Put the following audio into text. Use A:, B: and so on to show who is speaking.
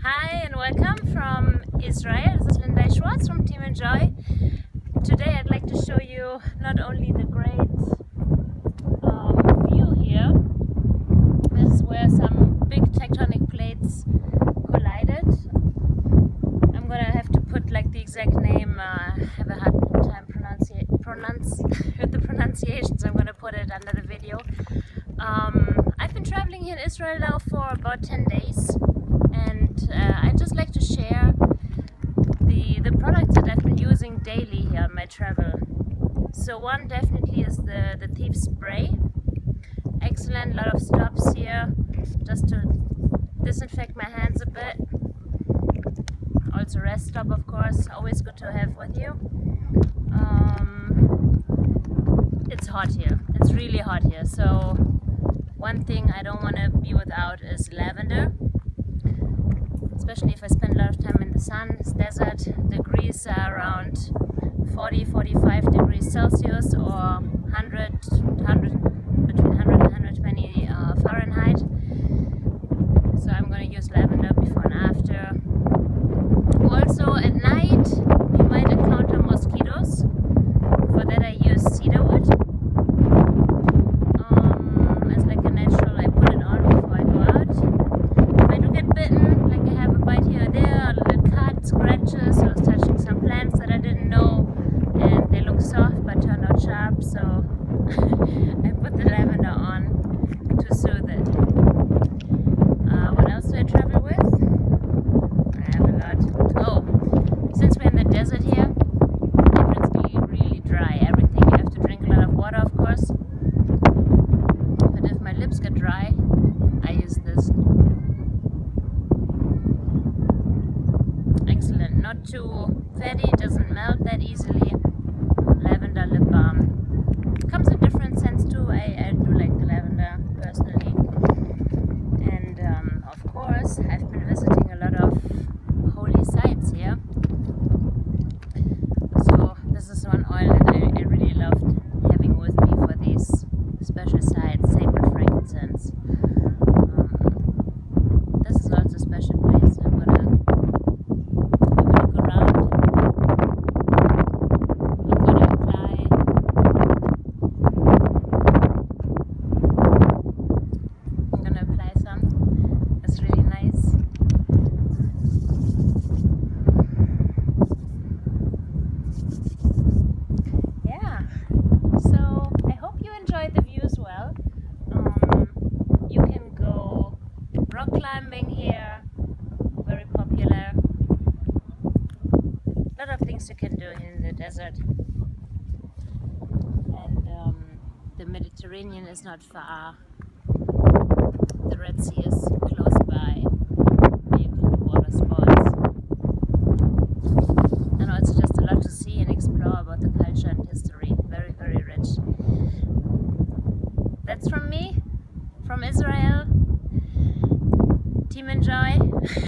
A: Hi and welcome from Israel. This is Linda Schwartz from Team Enjoy. Today I'd like to show you not only the great view here. This is where some big tectonic plates collided. I'm gonna have to put like the exact name. I have a hard time with the pronunciation, so I'm gonna put it under the video. I've been traveling here in Israel now for about 10 days. And I'd just like to share the products that I've been using daily here on my travel. So one definitely is the Thief Spray. Excellent, lot of stops here just to disinfect my hands a bit. Also rest stop, of course, always good to have with you. It's hot here, it's really hot here, so one thing I don't want to be without is lavender. Especially if I spend a lot of time in the sun. This desert, degrees are around 40-45 degrees Celsius or between 100 and 120 Fahrenheit. So I'm going to use lavender before and after. Also at night you might encounter mosquitoes. For that I use cedarwood. As like a natural, I put it on before I go out. If I do get bitten, like I have a bite here or there, little cut, scratches, I was touching some plants that I didn't know and they look soft but turned out sharp, so I put the lavender on to soothe it. What else do I travel with? I have a lot. Oh, since we're in the desert here, it's really dry. Everything, you have to drink a lot of water, of course. But if my lips get dry, I use this. Excellent, not too fatty, doesn't melt that easily. Lavender lip balm. Comes in different scents too. I do like the lavender personally. And of course, I've been visiting a lot of holy sites here. So this is one oil that I really loved having with me for these special sites, sacred frankincense. This is also a special place. I'm gonna go around. I'm gonna apply. I'm gonna apply some. It's really nice. Yeah. So I hope you enjoyed the view as well. You can go rock climbing here, very popular. A lot of things you can do in the desert. And the Mediterranean is not far. The Red Sea is close by. You can do water sports. And also just a lot to see and explore about the culture and history. Very, very rich. That's from me, from Israel. Team Enjoy.